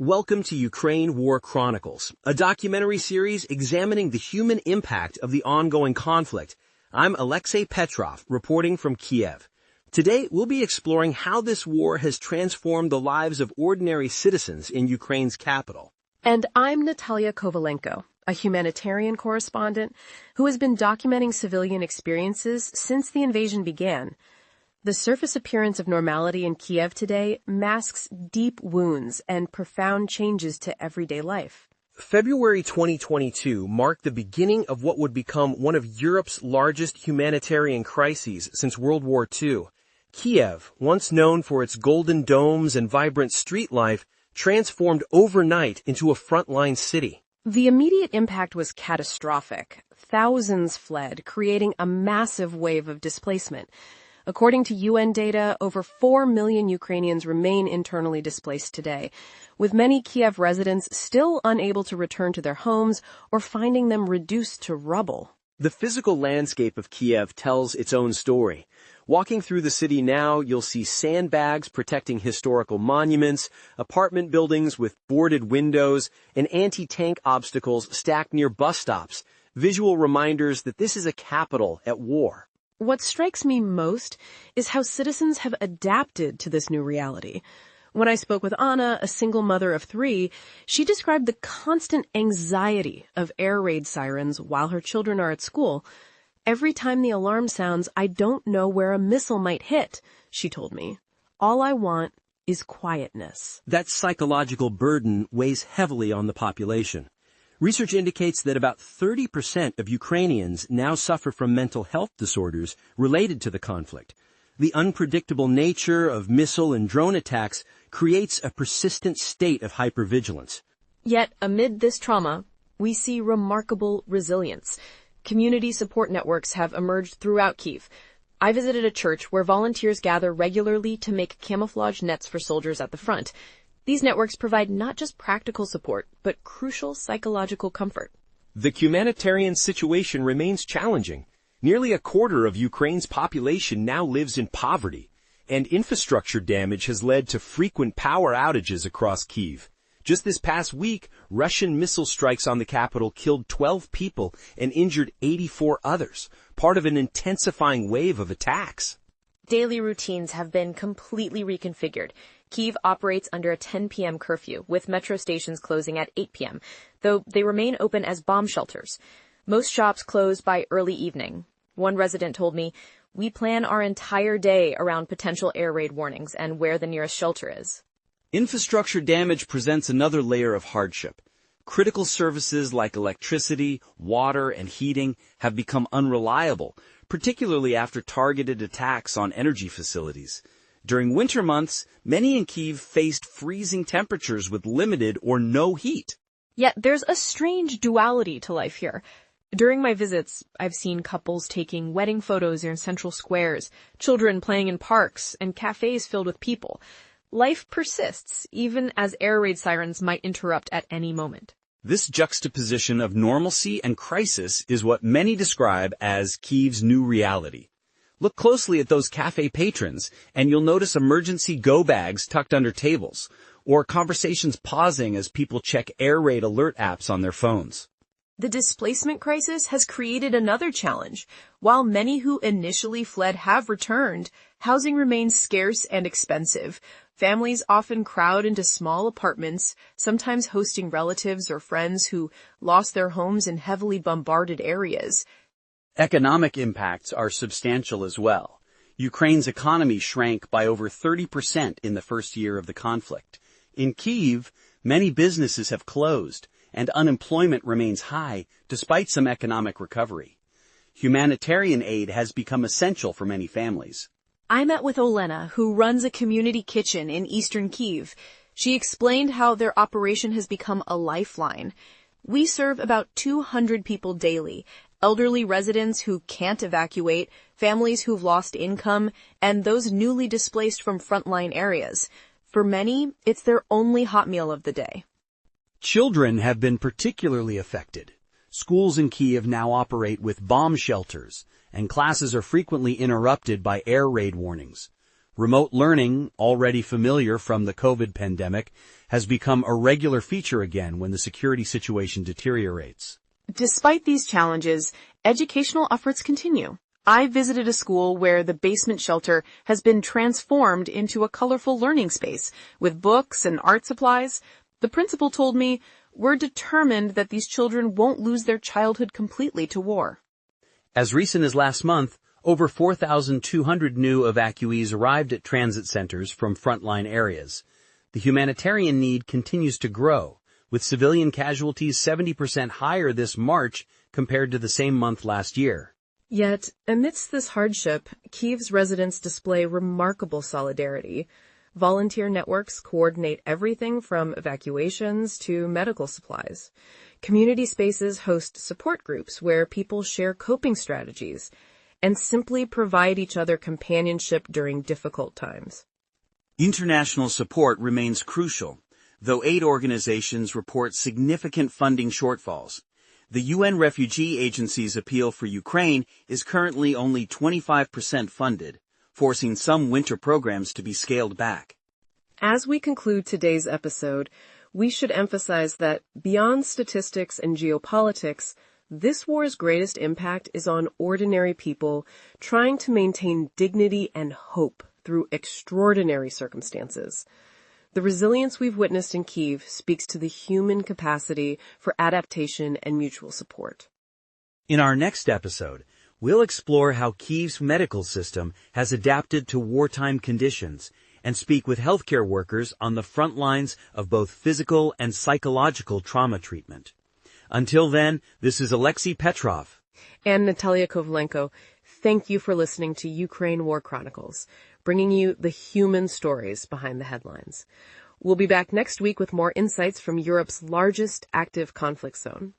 Welcome to Ukraine War Chronicles, a documentary series examining the human impact of the ongoing conflict. I'm Alexei Petrov, reporting from Kiev. Today, we'll be exploring how this war has transformed the lives of ordinary citizens in Ukraine's capital. And I'm Natalia Kovalenko, a humanitarian correspondent who has been documenting civilian experiences since the invasion began. The surface appearance of normality in Kiev today masks deep wounds and profound changes to everyday life. February 2022 marked the beginning of what would become one of Europe's largest humanitarian crises since World War II. Kiev, once known for its golden domes and vibrant street life, transformed overnight into a frontline city. The immediate impact was catastrophic. Thousands fled, creating a massive wave of displacement. According to UN data, over 4 million Ukrainians remain internally displaced today, with many Kiev residents still unable to return to their homes or finding them reduced to rubble. The physical landscape of Kiev tells its own story. Walking through the city now, you'll see sandbags protecting historical monuments, apartment buildings with boarded windows, and anti-tank obstacles stacked near bus stops, visual reminders that this is a capital at war. What strikes me most is how citizens have adapted to this new reality. When I spoke with Anna, a single mother of 3, she described the constant anxiety of air raid sirens while her children are at school. Every time the alarm sounds, I don't know where a missile might hit, she told me. All I want is quietness. That psychological burden weighs heavily on the population. Research indicates that about 30% of Ukrainians now suffer from mental health disorders related to the conflict. The unpredictable nature of missile and drone attacks creates a persistent state of hypervigilance. Yet, amid this trauma, we see remarkable resilience. Community support networks have emerged throughout Kyiv. I visited a church where volunteers gather regularly to make camouflage nets for soldiers at the front. These networks provide not just practical support, but crucial psychological comfort. The humanitarian situation remains challenging. Nearly a quarter of Ukraine's population now lives in poverty, and infrastructure damage has led to frequent power outages across Kyiv. Just this past week, Russian missile strikes on the capital killed 12 people and injured 84 others, part of an intensifying wave of attacks. Daily routines have been completely reconfigured. Kyiv operates under a 10 p.m. curfew, with metro stations closing at 8 p.m., though they remain open as bomb shelters. Most shops close by early evening. One resident told me, "We plan our entire day around potential air raid warnings and where the nearest shelter is." Infrastructure damage presents another layer of hardship. Critical services like electricity, water, and heating have become unreliable, particularly after targeted attacks on energy facilities. During winter months, many in Kyiv faced freezing temperatures with limited or no heat. Yet there's a strange duality to life here. During my visits, I've seen couples taking wedding photos in central squares, children playing in parks, and cafes filled with people. Life persists, even as air raid sirens might interrupt at any moment. This juxtaposition of normalcy and crisis is what many describe as Kyiv's new reality. Look closely at those cafe patrons, and you'll notice emergency go bags tucked under tables, or conversations pausing as people check air raid alert apps on their phones. The displacement crisis has created another challenge. While many who initially fled have returned, housing remains scarce and expensive. Families often crowd into small apartments, sometimes hosting relatives or friends who lost their homes in heavily bombarded areas. Economic impacts are substantial as well. Ukraine's economy shrank by over 30% in the first year of the conflict. In Kyiv, many businesses have closed, and unemployment remains high despite some economic recovery. Humanitarian aid has become essential for many families. I met with Olena, who runs a community kitchen in eastern Kyiv. She explained how their operation has become a lifeline. We serve about 200 people daily, elderly residents who can't evacuate, families who've lost income, and those newly displaced from frontline areas. For many, it's their only hot meal of the day. Children have been particularly affected. Schools in Kyiv now operate with bomb shelters, and classes are frequently interrupted by air raid warnings. Remote learning, already familiar from the COVID pandemic, has become a regular feature again when the security situation deteriorates. Despite these challenges, educational efforts continue. I visited a school where the basement shelter has been transformed into a colorful learning space with books and art supplies. The principal told me, "We're determined that these children won't lose their childhood completely to war." As recent as last month, over 4,200 new evacuees arrived at transit centers from frontline areas. The humanitarian need continues to grow, with civilian casualties 70% higher this March compared to the same month last year. Yet, amidst this hardship, Kyiv's residents display remarkable solidarity. Volunteer networks coordinate everything from evacuations to medical supplies. Community spaces host support groups where people share coping strategies and simply provide each other companionship during difficult times. International support remains crucial, though aid organizations report significant funding shortfalls. The UN Refugee Agency's appeal for Ukraine is currently only 25% funded, forcing some winter programs to be scaled back. As we conclude today's episode, we should emphasize that beyond statistics and geopolitics, this war's greatest impact is on ordinary people trying to maintain dignity and hope through extraordinary circumstances. The resilience we've witnessed in Kyiv speaks to the human capacity for adaptation and mutual support. In our next episode, we'll explore how Kyiv's medical system has adapted to wartime conditions and speak with healthcare workers on the front lines of both physical and psychological trauma treatment. Until then, this is Alexei Petrov and Natalia Kovalenko. Thank you for listening to Ukraine War Chronicles, bringing you the human stories behind the headlines. We'll be back next week with more insights from Europe's largest active conflict zone.